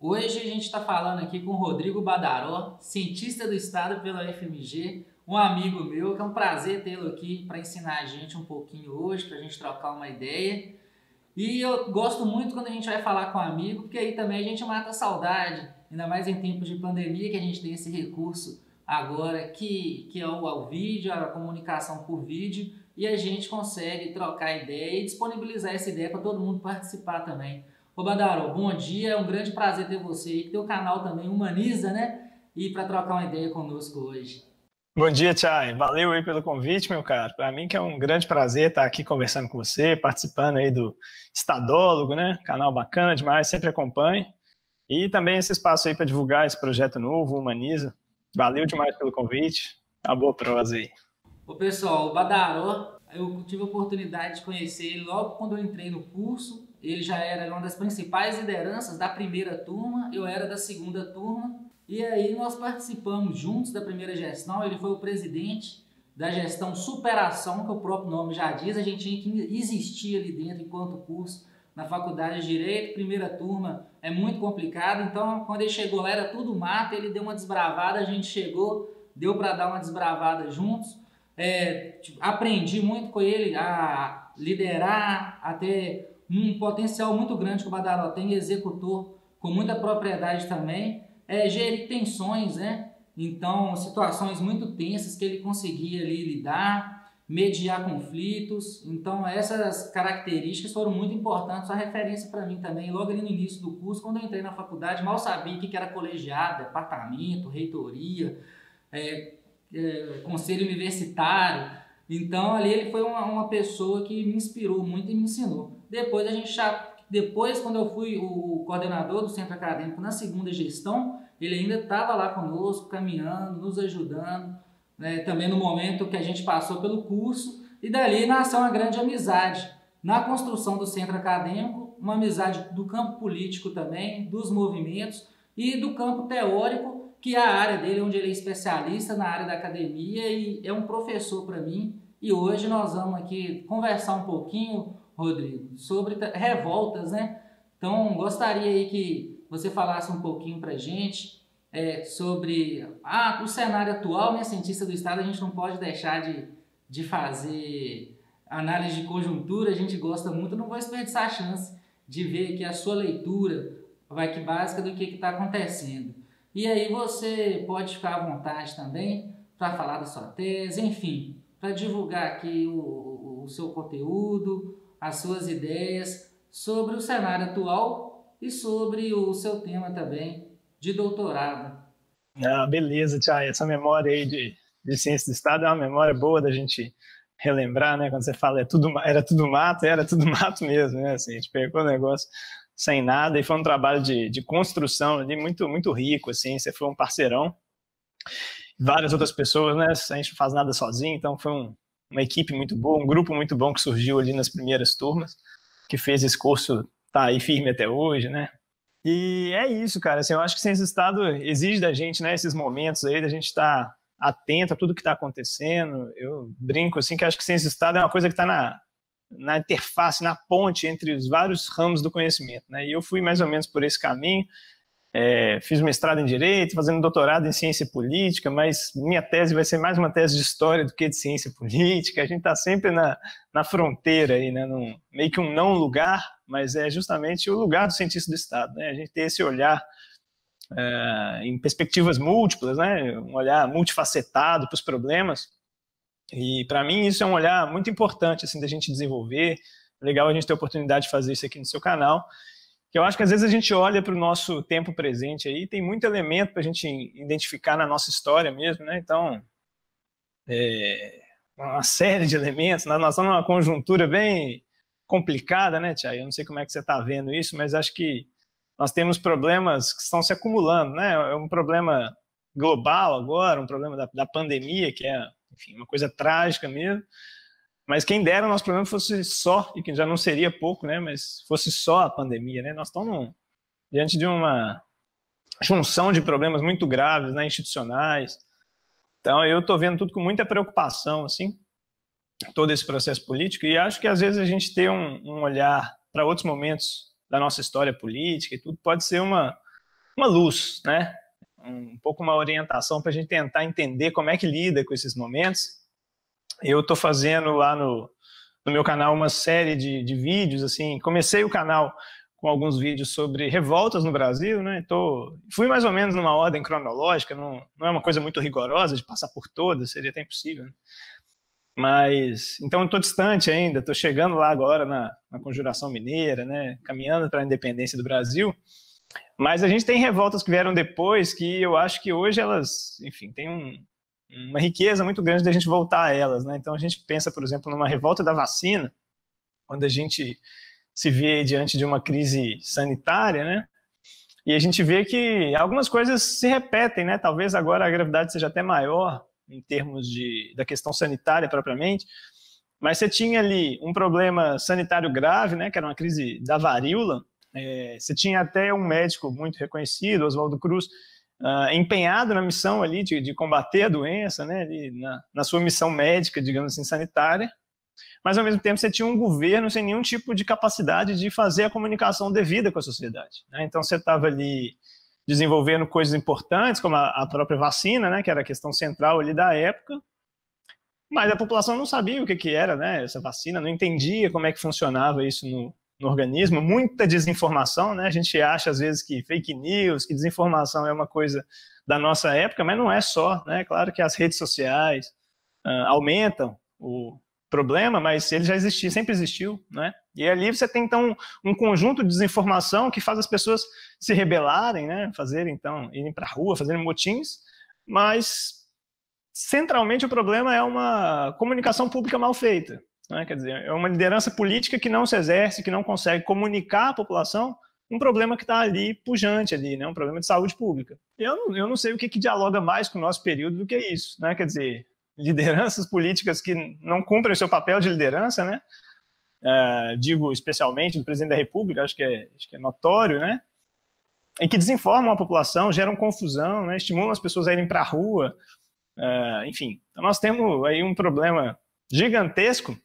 Hoje a gente está falando aqui com o Rodrigo Badaró, cientista do Estado pela UFMG, um amigo meu, que é um prazer tê-lo aqui para ensinar a gente um pouquinho hoje, para a gente trocar uma ideia. E eu gosto muito quando a gente vai falar com um amigo, porque aí também a gente mata a saudade, ainda mais em tempos de pandemia, que a gente tem esse recurso agora que é o vídeo, a comunicação por vídeo, e a gente consegue trocar ideia e disponibilizar essa ideia para todo mundo participar também. Ô Badaró, bom dia, é um grande prazer ter você aí, que teu canal também humaniza, né? E para trocar uma ideia conosco hoje. Bom dia, Chay. Valeu aí pelo convite, meu caro. Para mim que é um grande prazer estar aqui conversando com você, participando aí do Estadólogo, né? Canal bacana demais, sempre acompanho. E também esse espaço aí para divulgar esse projeto novo, Humaniza. Valeu demais pelo convite. Uma boa prosa aí. Ô pessoal, o Badaró, eu tive a oportunidade de conhecer ele logo quando eu entrei no curso. Ele já era uma das principais lideranças da primeira turma, eu era da segunda turma. E aí nós participamos juntos da primeira gestão, ele foi o presidente da gestão Superação, que o próprio nome já diz, a gente tinha que existir ali dentro enquanto curso na faculdade de Direito, primeira turma é muito complicado, então quando ele chegou lá era tudo mato, ele deu uma desbravada, a gente chegou, deu para dar uma desbravada juntos, aprendi muito com ele a liderar, a ter um potencial muito grande que o Badaró tem, executor com muita propriedade também, gerir tensões, né? Então, situações muito tensas que ele conseguia ali lidar, mediar conflitos. Então, essas características foram muito importantes, a referência para mim também, logo ali no início do curso, quando eu entrei na faculdade, mal sabia o que era colegiado, departamento, reitoria, conselho universitário. Então, ali ele foi uma pessoa que me inspirou muito e me ensinou. Depois, quando eu fui o coordenador do centro acadêmico na segunda gestão, ele ainda estava lá conosco, caminhando, nos ajudando, né? Também no momento que a gente passou pelo curso, e dali nasceu uma grande amizade. Na construção do centro acadêmico, uma amizade do campo político também, dos movimentos e do campo teórico, que é a área dele, onde ele é especialista na área da academia e é um professor para mim. E hoje nós vamos aqui conversar um pouquinho, Rodrigo, sobre revoltas, né? Então, gostaria aí que você falasse um pouquinho para a gente sobre o cenário atual, né? Cientista do Estado, a gente não pode deixar de fazer análise de conjuntura, a gente gosta muito, não vou desperdiçar a chance de ver aqui a sua leitura básica do que está acontecendo. E aí você pode ficar à vontade também para falar da sua tese, enfim, para divulgar aqui o seu conteúdo, as suas ideias sobre o cenário atual e sobre o seu tema também de doutorado. Beleza, Chay. Essa memória aí de ciência do Estado é uma memória boa da gente relembrar, né? Quando você fala era tudo mato mesmo, né? Assim, a gente pegou o negócio sem nada e foi um trabalho de construção ali muito, muito rico, assim. Você foi um parceirão. Várias outras pessoas, né? A gente não faz nada sozinho, então foi uma equipe muito boa, um grupo muito bom que surgiu ali nas primeiras turmas, que fez esse curso tá aí firme até hoje, né? E é isso, cara, assim, eu acho que ciência do Estado exige da gente, né, esses momentos aí, da gente estar atento a tudo que está acontecendo. Eu brinco, assim, que acho que ciência do Estado é uma coisa que está na interface, na ponte entre os vários ramos do conhecimento, né? E eu fui mais ou menos por esse caminho. Fiz mestrado em Direito, fazendo doutorado em Ciência Política, mas minha tese vai ser mais uma tese de História do que de Ciência Política. A gente está sempre na fronteira, aí, né? Meio que um não lugar, mas é justamente o lugar do cientista do Estado, né? A gente ter esse olhar em perspectivas múltiplas, né? Um olhar multifacetado para os problemas. E para mim isso é um olhar muito importante assim, da gente desenvolver. Legal a gente ter a oportunidade de fazer isso aqui no seu canal. Eu acho que às vezes a gente olha para o nosso tempo presente aí, tem muito elemento para a gente identificar na nossa história mesmo, né? Então, uma série de elementos, nós estamos numa conjuntura bem complicada, né, Tia? Eu não sei como é que você está vendo isso, mas acho que nós temos problemas que estão se acumulando, né? É um problema global agora, um problema da pandemia, que é, enfim, uma coisa trágica mesmo. Mas quem dera o nosso problema fosse só, e que já não seria pouco, né? Mas fosse só a pandemia, né? Nós estamos diante de uma junção de problemas muito graves, né, institucionais. Então eu estou vendo tudo com muita preocupação, assim, todo esse processo político, e acho que às vezes a gente ter um olhar para outros momentos da nossa história política e tudo pode ser uma uma luz, né? Um pouco uma orientação para a gente tentar entender como é que lida com esses momentos. Eu estou fazendo lá no meu canal uma série de vídeos, assim, comecei o canal com alguns vídeos sobre revoltas no Brasil, né? Fui mais ou menos numa ordem cronológica, não é uma coisa muito rigorosa de passar por todas, seria até impossível, né? Mas, então eu estou distante ainda, estou chegando lá agora na Conjuração Mineira, né? Caminhando para a independência do Brasil. Mas a gente tem revoltas que vieram depois que eu acho que hoje elas, enfim, têm uma riqueza muito grande de a gente voltar a elas, né? Então a gente pensa, por exemplo, numa revolta da vacina, quando a gente se vê diante de uma crise sanitária, né? E a gente vê que algumas coisas se repetem, né? Talvez agora a gravidade seja até maior em termos da questão sanitária propriamente, mas você tinha ali um problema sanitário grave, né? Que era uma crise da varíola. Você tinha até um médico muito reconhecido, Oswaldo Cruz, empenhado na missão ali de combater a doença, né? Ali na sua missão médica, digamos assim, sanitária. Mas, ao mesmo tempo, você tinha um governo sem nenhum tipo de capacidade de fazer a comunicação devida com a sociedade, né? Então, você estava ali desenvolvendo coisas importantes, como a própria vacina, né, que era a questão central ali da época, mas a população não sabia o que era, né, essa vacina, não entendia como é que funcionava isso no organismo, muita desinformação, né? A gente acha, às vezes, que fake news, que desinformação é uma coisa da nossa época, mas não é só, né? Claro que as redes sociais aumentam o problema, mas ele já existia, sempre existiu, né? E ali você tem, então, um conjunto de desinformação que faz as pessoas se rebelarem, né? Irem para a rua, fazerem motins, mas, centralmente, o problema é uma comunicação pública mal feita, né? Quer dizer, é uma liderança política que não se exerce, que não consegue comunicar à população um problema que está ali pujante, ali, né? Um problema de saúde pública. Eu não sei o que dialoga mais com o nosso período do que isso, né? Quer dizer, lideranças políticas que não cumprem o seu papel de liderança, né? Digo especialmente do presidente da República, acho que é notório, né? E que desinformam a população, geram confusão, né? Estimulam as pessoas a irem para a rua, enfim. Então nós temos aí um problema gigantesco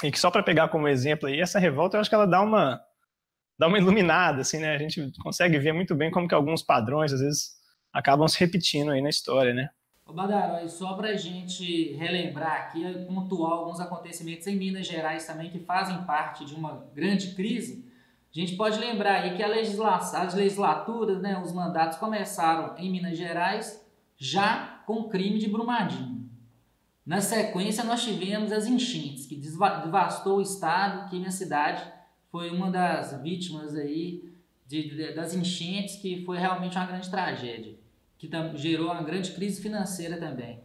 e que, só para pegar como exemplo aí, essa revolta, eu acho que ela dá uma iluminada, assim, né? A gente consegue ver muito bem como que alguns padrões, às vezes, acabam se repetindo aí na história, né? Ô Badaró, só para a gente relembrar aqui, pontuar alguns acontecimentos em Minas Gerais também que fazem parte de uma grande crise, a gente pode lembrar aí que as legislaturas, né, os mandatos começaram em Minas Gerais já com o crime de Brumadinho. Na sequência, nós tivemos as enchentes, que devastou o estado, que minha cidade foi uma das vítimas aí das enchentes, que foi realmente uma grande tragédia, que gerou uma grande crise financeira também.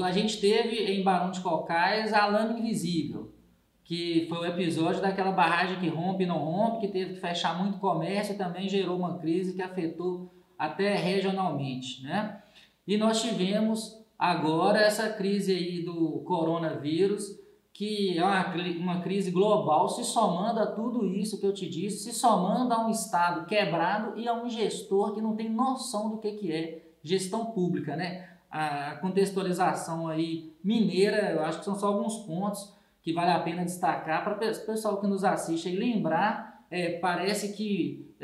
A gente teve em Barão de Cocais a Lama Invisível, que foi o episódio daquela barragem que rompe e não rompe, que teve que fechar muito comércio e também gerou uma crise que afetou até regionalmente, né? E nós tivemos agora essa crise aí do coronavírus, que é uma crise global, se somando a tudo isso que eu te disse, se somando a um Estado quebrado e a um gestor que não tem noção do que é gestão pública, né? A contextualização aí mineira, eu acho que são só alguns pontos que vale a pena destacar para o pessoal que nos assiste aí lembrar. Parece que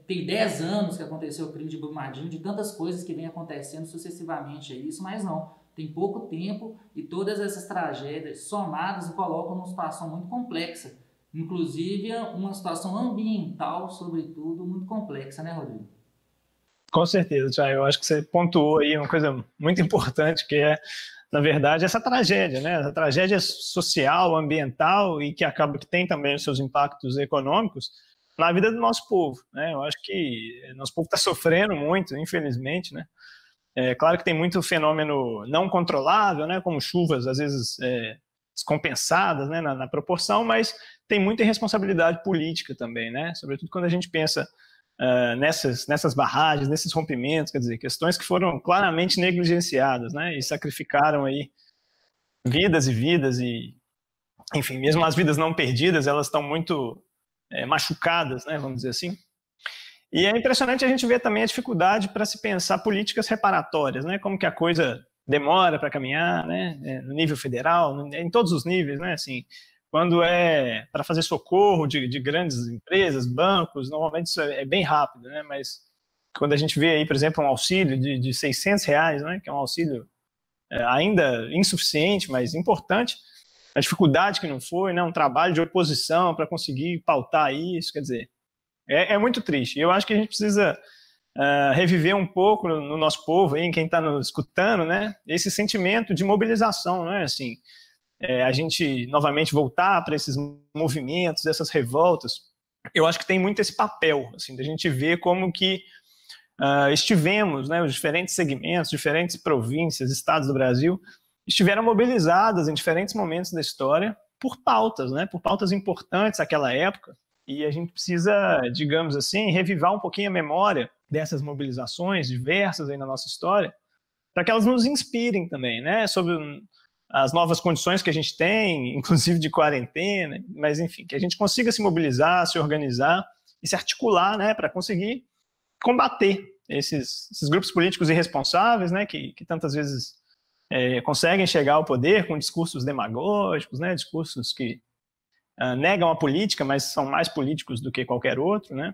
tem 10 anos que aconteceu o crime de Brumadinho, de tantas coisas que vem acontecendo sucessivamente a isso, mas não. Tem pouco tempo e todas essas tragédias somadas nos colocam numa situação muito complexa. Inclusive, uma situação ambiental, sobretudo, muito complexa, né, Rodrigo? Com certeza, Thiago. Eu acho que você pontuou aí uma coisa muito importante, que é, na verdade, essa tragédia, né? Essa tragédia social, ambiental e que acaba que tem também os seus impactos econômicos na vida do nosso povo, né? Eu acho que nosso povo está sofrendo muito, infelizmente, né? Claro que tem muito fenômeno não controlável, né, como chuvas, às vezes, descompensadas, né, na proporção, mas tem muita irresponsabilidade política também, né, sobretudo quando a gente pensa nessas barragens, nesses rompimentos, quer dizer, questões que foram claramente negligenciadas, né, e sacrificaram aí vidas e vidas, e, enfim, mesmo as vidas não perdidas, elas estão muito machucadas, né, vamos dizer assim. E é impressionante a gente ver também a dificuldade para se pensar políticas reparatórias, né? Como que a coisa demora para caminhar, né? No nível federal, em todos os níveis, né? Assim, Quando é para fazer socorro de grandes empresas, bancos, normalmente isso é bem rápido, né? Mas quando a gente vê aí, por exemplo, um auxílio de R$ 600, né? Que é um auxílio ainda insuficiente, mas importante, a dificuldade que não foi, né? Um trabalho de oposição para conseguir pautar isso, quer dizer, é muito triste. Eu acho que a gente precisa reviver um pouco no nosso povo, aí, em quem está nos escutando, né? Esse sentimento de mobilização, né? Assim, a gente novamente voltar para esses movimentos, essas revoltas. Eu acho que tem muito esse papel, assim, da gente ver como que estivemos, né, os diferentes segmentos, diferentes províncias, estados do Brasil, estiveram mobilizadas em diferentes momentos da história por pautas, né, por pautas importantes naquela época, e a gente precisa, digamos assim, revivar um pouquinho a memória dessas mobilizações diversas aí na nossa história, para que elas nos inspirem também, né, sobre as novas condições que a gente tem, inclusive de quarentena, mas enfim, que a gente consiga se mobilizar, se organizar e se articular, né, para conseguir combater esses grupos políticos irresponsáveis, né, que tantas vezes conseguem chegar ao poder com discursos demagógicos, né, discursos que negam a política, mas são mais políticos do que qualquer outro, né.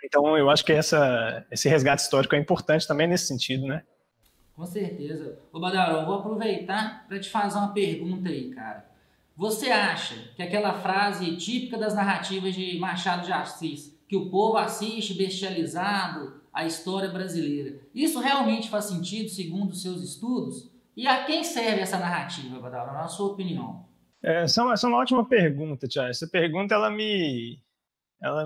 Então eu acho que esse resgate histórico é importante também nesse sentido, né. Com certeza. Ô Badaró, eu vou aproveitar para te fazer uma pergunta aí, cara. Você acha que aquela frase típica das narrativas de Machado de Assis, que o povo assiste bestializado a história brasileira, isso realmente faz sentido segundo os seus estudos? E a quem serve essa narrativa, Badaró, na sua opinião? Essa é uma ótima pergunta, Tiago. Essa pergunta ela me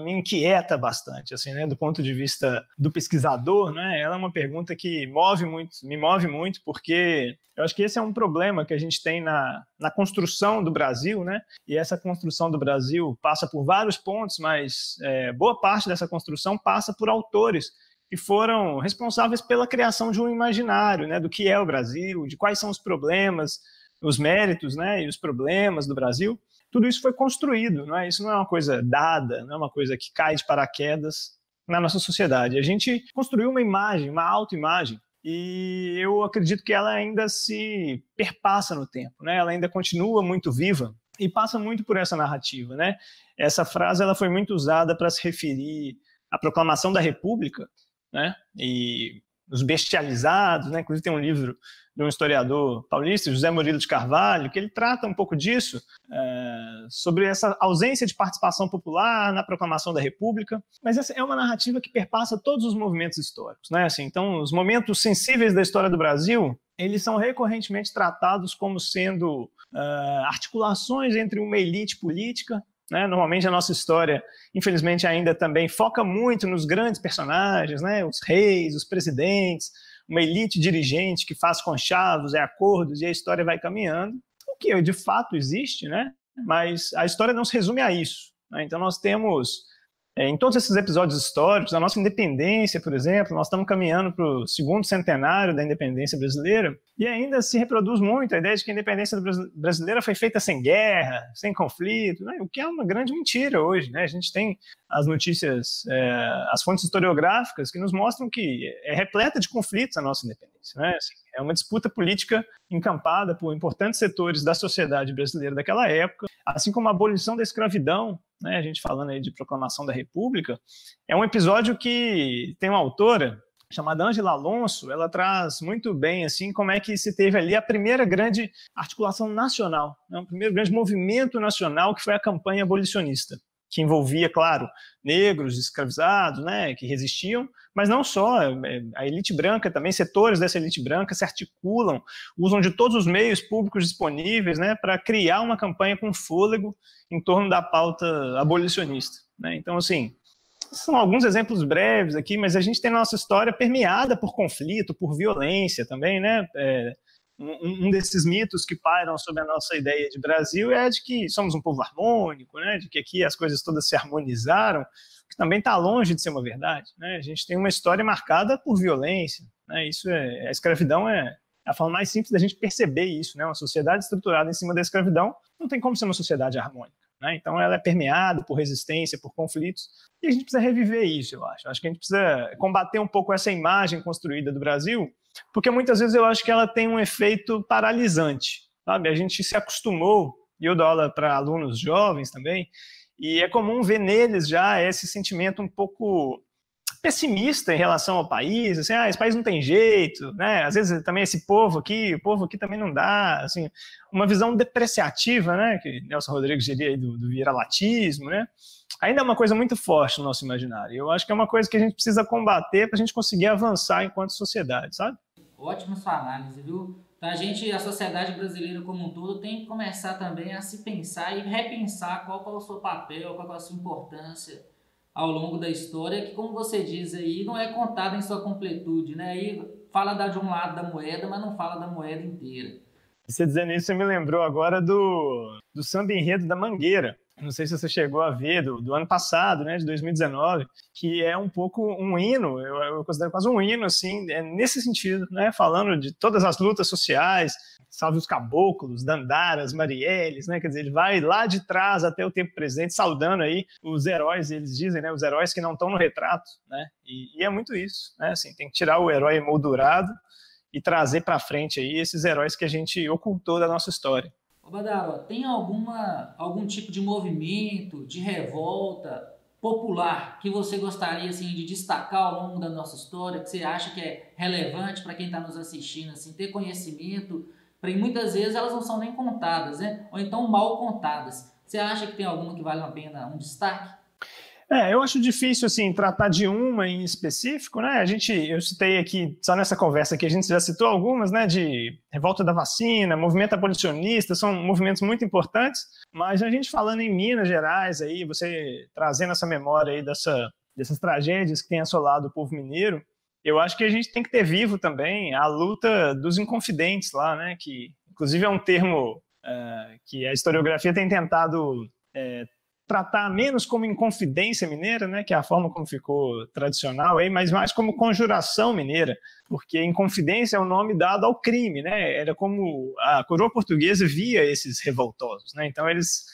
inquieta bastante, assim, né, do ponto de vista do pesquisador, né, ela é uma pergunta que me move muito, porque eu acho que esse é um problema que a gente tem na construção do Brasil, né, e essa construção do Brasil passa por vários pontos, mas boa parte dessa construção passa por autores que foram responsáveis pela criação de um imaginário, né, do que é o Brasil, de quais são os problemas, os méritos, né, e os problemas do Brasil. Tudo isso foi construído, não é? Isso não é uma coisa dada, não é uma coisa que cai de paraquedas na nossa sociedade. A gente construiu uma imagem, uma autoimagem, e eu acredito que ela ainda se perpassa no tempo, né? Ela ainda continua muito viva e passa muito por essa narrativa, né? Essa frase ela foi muito usada para se referir à proclamação da República, né? E os bestializados, né? Inclusive tem um livro de um historiador paulista, José Murilo de Carvalho, que ele trata um pouco disso, sobre essa ausência de participação popular na proclamação da República, mas essa é uma narrativa que perpassa todos os movimentos históricos, né? Assim, então, os momentos sensíveis da história do Brasil, eles são recorrentemente tratados como sendo articulações entre uma elite política, né? Normalmente a nossa história, infelizmente, ainda também foca muito nos grandes personagens, né? Os reis, os presidentes, uma elite dirigente que faz conchavos, acordos e a história vai caminhando, o que de fato existe, né? Mas a história não se resume a isso, né? Então nós temos, em todos esses episódios históricos, a nossa independência, por exemplo, nós estamos caminhando para o segundo centenário da independência brasileira e ainda se reproduz muito a ideia de que a independência brasileira foi feita sem guerra, sem conflito, né? O que é uma grande mentira hoje, né? A gente tem as notícias, as fontes historiográficas que nos mostram que é repleta de conflitos a nossa independência, né? Assim, é uma disputa política encampada por importantes setores da sociedade brasileira daquela época, assim como a abolição da escravidão, né? A gente falando aí de proclamação da República, é um episódio que tem uma autora chamada Ângela Alonso, ela traz muito bem assim como é que se teve ali a primeira grande articulação nacional, né? O primeiro grande movimento nacional, que foi a campanha abolicionista, que envolvia, claro, negros, escravizados, né, que resistiam, mas não só, a elite branca também, setores dessa elite branca se articulam, usam de todos os meios públicos disponíveis, né, para criar uma campanha com fôlego em torno da pauta abolicionista, né? Então, assim, são alguns exemplos breves aqui, mas a gente tem a nossa história permeada por conflito, por violência também, né? Um desses mitos que pairam sobre a nossa ideia de Brasil é de que somos um povo harmônico, né? De que aqui as coisas todas se harmonizaram, que também está longe de ser uma verdade, né? A gente tem uma história marcada por violência, né? A escravidão é a forma mais simples da gente perceber isso, né? Uma sociedade estruturada em cima da escravidão não tem como ser uma sociedade harmônica, né? Então ela é permeada por resistência, por conflitos, e a gente precisa reviver isso, eu acho. Acho que a gente precisa combater um pouco essa imagem construída do Brasil, porque muitas vezes eu acho que ela tem um efeito paralisante, sabe? A gente se acostumou, e eu dou aula para alunos jovens também, e é comum ver neles já esse sentimento um pouco pessimista em relação ao país, assim, esse país não tem jeito, né? Às vezes também esse o povo aqui também não dá, assim, uma visão depreciativa, né? Que Nelson Rodrigues diria aí do viralatismo, né? Ainda é uma coisa muito forte no nosso imaginário. Eu acho que é uma coisa que a gente precisa combater para a gente conseguir avançar enquanto sociedade, sabe? Ótima sua análise, viu? Então a sociedade brasileira como um todo tem que começar também a se pensar e repensar qual é o seu papel, qual é a sua importância ao longo da história, que, como você diz aí, não é contada em sua completude, né? Aí fala de um lado da moeda, mas não fala da moeda inteira. Você dizendo isso, você me lembrou agora do samba enredo da Mangueira. Não sei se você chegou a ver, do ano passado, né, de 2019, que é um pouco um hino, eu considero quase um hino, assim, nesse sentido, né, falando de todas as lutas sociais, salve os caboclos, Dandaras, Marielles, né, quer dizer, ele vai lá de trás até o tempo presente, saudando aí os heróis, eles dizem, né, os heróis que não estão no retrato, né, e é muito isso, né, assim, tem que tirar o herói emoldurado e trazer para frente aí esses heróis que a gente ocultou da nossa história. Ô Badaro, tem algum tipo de movimento, de revolta popular que você gostaria assim, de destacar ao longo da nossa história, que você acha que é relevante para quem está nos assistindo, assim, ter conhecimento, porque muitas vezes elas não são nem contadas, né? Ou então mal contadas. Você acha que tem alguma que vale a pena um destaque? Eu acho difícil, assim, tratar de uma em específico, né? Eu citei aqui, só nessa conversa aqui, a gente já citou algumas, né? De revolta da vacina, movimento abolicionista, são movimentos muito importantes, mas a gente falando em Minas Gerais, aí, você trazendo essa memória aí dessas tragédias que tem assolado o povo mineiro, eu acho que a gente tem que ter vivo também a luta dos inconfidentes lá, né? Que, inclusive, é um termo que a historiografia tem tentado tratar menos como Inconfidência Mineira, né, que é a forma como ficou tradicional, aí, mas mais como Conjuração Mineira, porque Inconfidência é o nome dado ao crime, né, era como a coroa portuguesa via esses revoltosos, né, então eles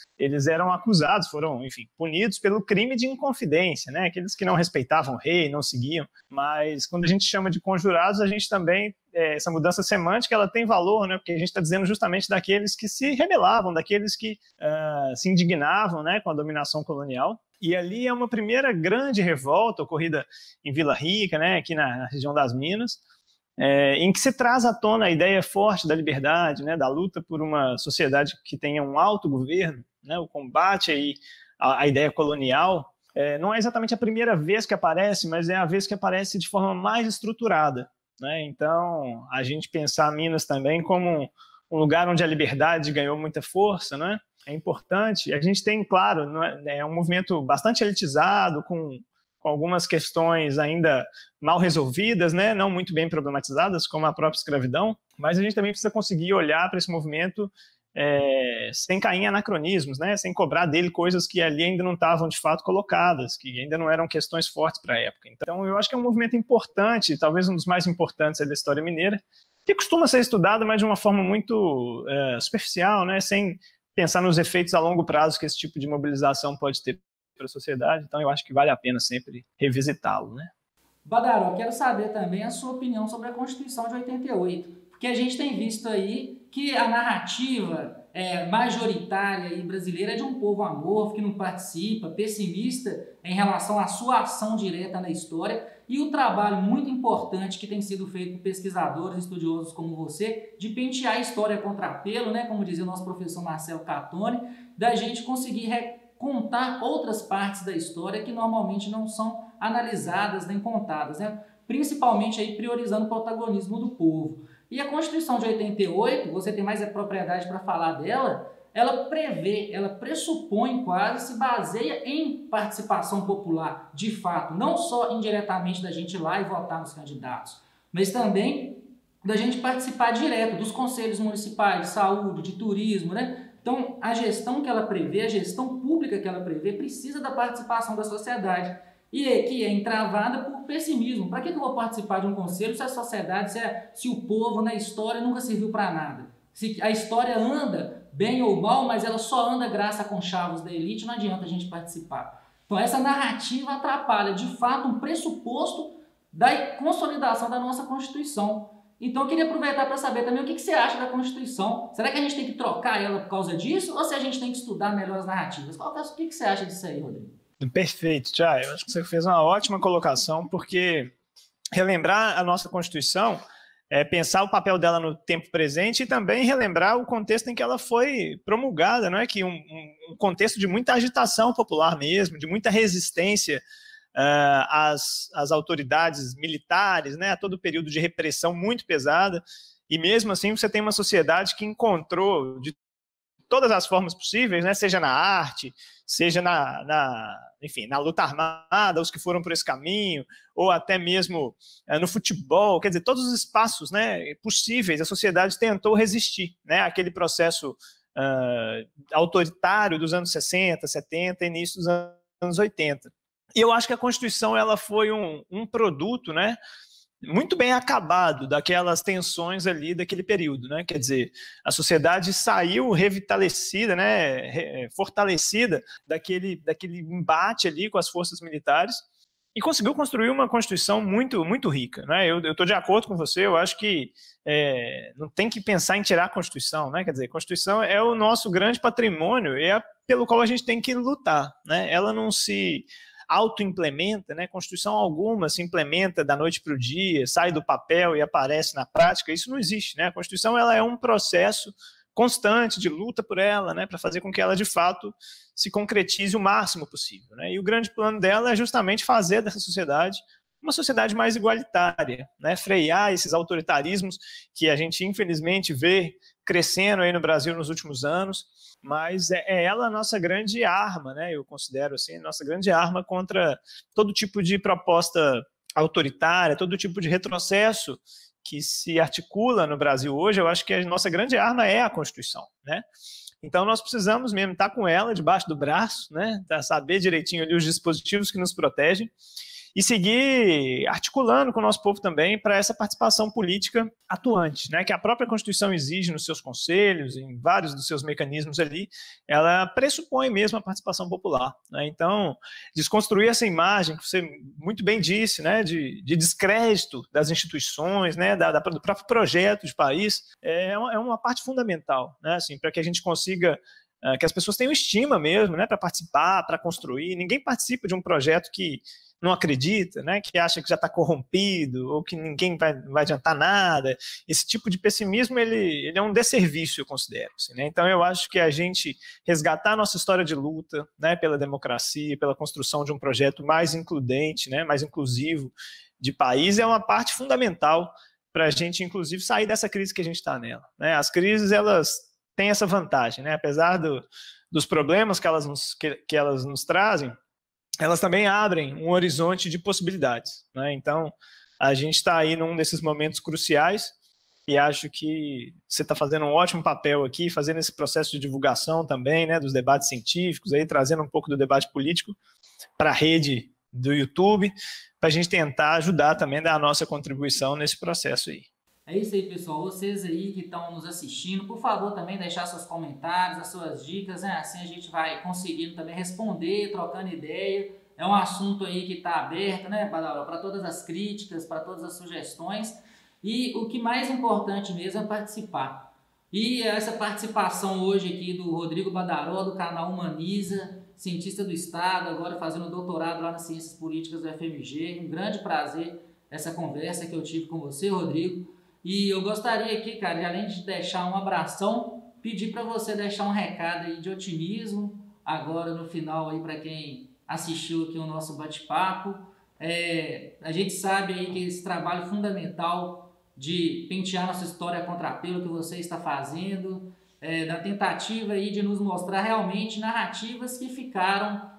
eram acusados, foram, enfim, punidos pelo crime de inconfidência, né, aqueles que não respeitavam o rei, não seguiam, mas quando a gente chama de conjurados, a gente também, essa mudança semântica, ela tem valor, né, porque a gente está dizendo justamente daqueles que se rebelavam, daqueles que se indignavam, né, com a dominação colonial. E ali é uma primeira grande revolta ocorrida em Vila Rica, né, aqui na região das Minas, em que se traz à tona a ideia forte da liberdade, né, da luta por uma sociedade que tenha um autogoverno, né, o combate aí à ideia colonial. Não é exatamente a primeira vez que aparece, mas é a vez que aparece de forma mais estruturada, né? Então, a gente pensar Minas também como um lugar onde a liberdade ganhou muita força, né? É importante. A gente tem, claro, é um movimento bastante elitizado, com algumas questões ainda mal resolvidas, né? Não muito bem problematizadas, como a própria escravidão, mas a gente também precisa conseguir olhar para esse movimento sem cair em anacronismos, né? Sem cobrar dele coisas que ali ainda não estavam de fato colocadas, que ainda não eram questões fortes para a época. Então, eu acho que é um movimento importante, talvez um dos mais importantes da história mineira, que costuma ser estudado, mas de uma forma muito superficial, né? Sem pensar nos efeitos a longo prazo que esse tipo de mobilização pode ter para a sociedade. Então, eu acho que vale a pena sempre revisitá-lo, né? Badaro, eu quero saber também a sua opinião sobre a Constituição de 88, porque a gente tem visto aí que a narrativa majoritária e brasileira é de um povo amorfo, que não participa, pessimista em relação à sua ação direta na história, e o trabalho muito importante que tem sido feito por pesquisadores, estudiosos como você, de pentear a história contra pelo, né, como dizia o nosso professor Marcelo Catone, da gente conseguir contar outras partes da história que normalmente não são analisadas nem contadas, né? Principalmente aí priorizando o protagonismo do povo. E a Constituição de 88, você tem mais propriedade para falar dela, ela prevê, ela pressupõe quase, se baseia em participação popular, de fato, não só indiretamente da gente ir lá e votar nos candidatos, mas também da gente participar direto dos conselhos municipais de saúde, de turismo, né? Então, a gestão que ela prevê, a gestão pública que ela prevê, precisa da participação da sociedade. E que é entravada por pessimismo. Para que eu vou participar de um conselho se a sociedade, se o povo na história nunca serviu para nada? Se a história anda bem ou mal, mas ela só anda graças a conchavos da elite, não adianta a gente participar. Então essa narrativa atrapalha, de fato, um pressuposto da consolidação da nossa Constituição. Então eu queria aproveitar para saber também o que você acha da Constituição. Será que a gente tem que trocar ela por causa disso ou se a gente tem que estudar melhor as narrativas? O que você acha disso aí, Rodrigo? Perfeito, Thiago. Eu acho que você fez uma ótima colocação, porque relembrar a nossa Constituição é pensar o papel dela no tempo presente e também relembrar o contexto em que ela foi promulgada, não é? Que um contexto de muita agitação popular mesmo, de muita resistência às autoridades militares, né, a todo o período de repressão muito pesada, e mesmo assim você tem uma sociedade que encontrou de todas as formas possíveis, né, seja na arte, seja enfim, na luta armada, os que foram por esse caminho, ou até mesmo no futebol, quer dizer, todos os espaços, né, possíveis, a sociedade tentou resistir, né, àquele processo autoritário dos anos 60, 70, início dos anos 80. E eu acho que a Constituição ela foi um produto, né, muito bem acabado daquelas tensões ali daquele período, né? Quer dizer, a sociedade saiu revitalecida, né, fortalecida daquele embate ali com as forças militares e conseguiu construir uma Constituição muito, muito rica, né? Eu estou de acordo com você, eu acho que não tem que pensar em tirar a Constituição, né? Quer dizer, a Constituição é o nosso grande patrimônio e é pelo qual a gente tem que lutar, né? Ela não se auto-implementa, né? Constituição alguma se implementa da noite para o dia, sai do papel e aparece na prática, isso não existe, né? A Constituição ela é um processo constante de luta por ela, né? Para fazer com que ela de fato se concretize o máximo possível, né? E o grande plano dela é justamente fazer dessa sociedade uma sociedade mais igualitária, né? Frear esses autoritarismos que a gente infelizmente vê crescendo aí no Brasil nos últimos anos, mas é ela a nossa grande arma, né? Eu considero assim, a nossa grande arma contra todo tipo de proposta autoritária, todo tipo de retrocesso que se articula no Brasil hoje. Eu acho que a nossa grande arma é a Constituição, né? Então nós precisamos mesmo estar com ela debaixo do braço, né? Saber direitinho ali os dispositivos que nos protegem e seguir articulando com o nosso povo também para essa participação política atuante, né, que a própria Constituição exige nos seus conselhos, em vários dos seus mecanismos ali, ela pressupõe mesmo a participação popular, né? Então, desconstruir essa imagem que você muito bem disse, né, de descrédito das instituições, né, do próprio projeto de país, é uma parte fundamental, né, assim, para que a gente consiga que as pessoas tenham estima mesmo, né, para participar, para construir. Ninguém participa de um projeto que não acredita, né, que acha que já está corrompido ou que ninguém vai adiantar nada. Esse tipo de pessimismo ele é um desserviço, eu considero. Assim, né? Então eu acho que a gente resgatar a nossa história de luta, né, pela democracia, pela construção de um projeto mais includente, né, mais inclusivo de país é uma parte fundamental para a gente, inclusive, sair dessa crise que a gente está nela, né? As crises elas têm essa vantagem, né? Apesar dos problemas que elas nos trazem, elas também abrem um horizonte de possibilidades, né? Então, a gente está aí num desses momentos cruciais e acho que você está fazendo um ótimo papel aqui, fazendo esse processo de divulgação também, né, dos debates científicos, aí, trazendo um pouco do debate político para a rede do YouTube, para a gente tentar ajudar também, dar a nossa contribuição nesse processo aí. É isso aí, pessoal. Vocês aí que estão nos assistindo, por favor, também deixar seus comentários, as suas dicas, né? Assim a gente vai conseguindo também responder, trocando ideia. É um assunto aí que está aberto, né, para todas as críticas, para todas as sugestões. E o que mais importante mesmo é participar. E essa participação hoje aqui do Rodrigo Badaró, do canal Humaniza, cientista do Estado, agora fazendo doutorado lá nas Ciências Políticas do FMG. Um grande prazer essa conversa que eu tive com você, Rodrigo. E eu gostaria aqui, cara, de, além de deixar um abração, pedir para você deixar um recado aí de otimismo, agora no final aí para quem assistiu aqui o nosso bate-papo. A gente sabe aí que esse trabalho fundamental de pentear nossa história a contrapelo que você está fazendo, na tentativa aí de nos mostrar realmente narrativas que ficaram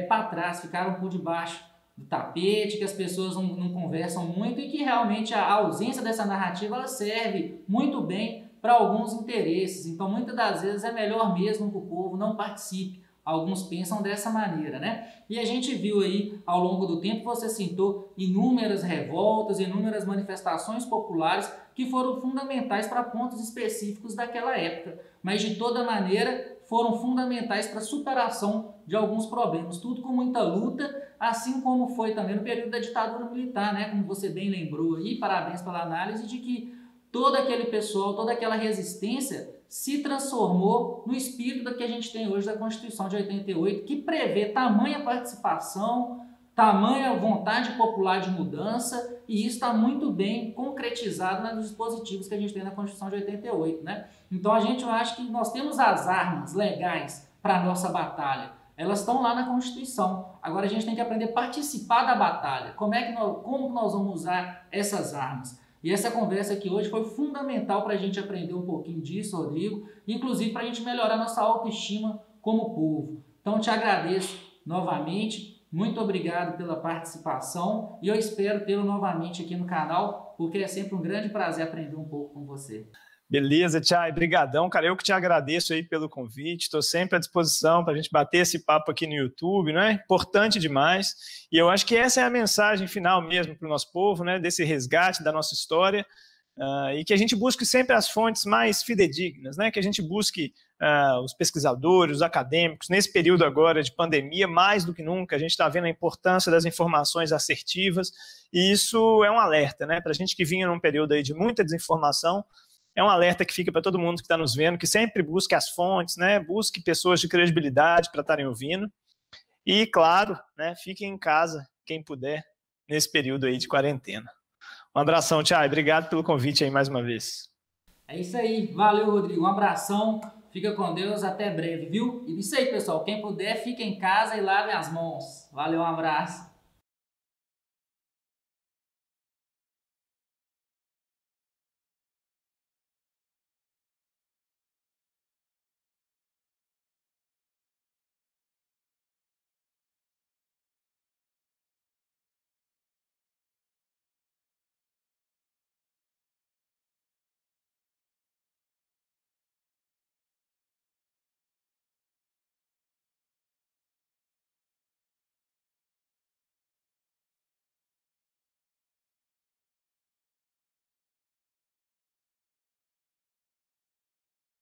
para trás, ficaram por debaixo do tapete, que as pessoas não conversam muito e que realmente a ausência dessa narrativa ela serve muito bem para alguns interesses. Então, muitas das vezes é melhor mesmo que o povo não participe. Alguns pensam dessa maneira, né? E a gente viu aí, ao longo do tempo, você citou inúmeras revoltas, inúmeras manifestações populares que foram fundamentais para pontos específicos daquela época. Mas, de toda maneira, foram fundamentais para a superação de alguns problemas. Tudo com muita luta, assim como foi também no período da ditadura militar, né? Como você bem lembrou aí, parabéns pela análise de que todo aquele pessoal, toda aquela resistência se transformou no espírito da que a gente tem hoje da Constituição de 88, que prevê tamanha participação, tamanha vontade popular de mudança, e isso está muito bem concretizado nos dispositivos que a gente tem na Constituição de 88, né? Então a gente acha que nós temos as armas legais para a nossa batalha. Elas estão lá na Constituição. Agora a gente tem que aprender a participar da batalha. Como nós vamos usar essas armas? E essa conversa aqui hoje foi fundamental para a gente aprender um pouquinho disso, Rodrigo, inclusive para a gente melhorar nossa autoestima como povo. Então te agradeço novamente, muito obrigado pela participação e eu espero tê-lo novamente aqui no canal, porque é sempre um grande prazer aprender um pouco com você. Beleza, Tchai, brigadão, cara, eu que te agradeço aí pelo convite, estou sempre à disposição para a gente bater esse papo aqui no YouTube, não é? Importante demais, e eu acho que essa é a mensagem final mesmo para o nosso povo, né? Desse resgate da nossa história, e que a gente busque sempre as fontes mais fidedignas, né? Que a gente busque os pesquisadores, os acadêmicos, nesse período agora de pandemia, mais do que nunca, a gente está vendo a importância das informações assertivas, e isso é um alerta, né? Para a gente que vinha num período aí de muita desinformação, é um alerta que fica para todo mundo que está nos vendo, que sempre busque as fontes, né? Busque pessoas de credibilidade para estarem ouvindo. E, claro, né? Fiquem em casa, quem puder, nesse período aí de quarentena. Um abração, Tchai. Obrigado pelo convite aí mais uma vez. É isso aí. Valeu, Rodrigo. Um abração. Fica com Deus. Até breve, viu? E isso aí, pessoal. Quem puder, fique em casa e lave as mãos. Valeu, um abraço.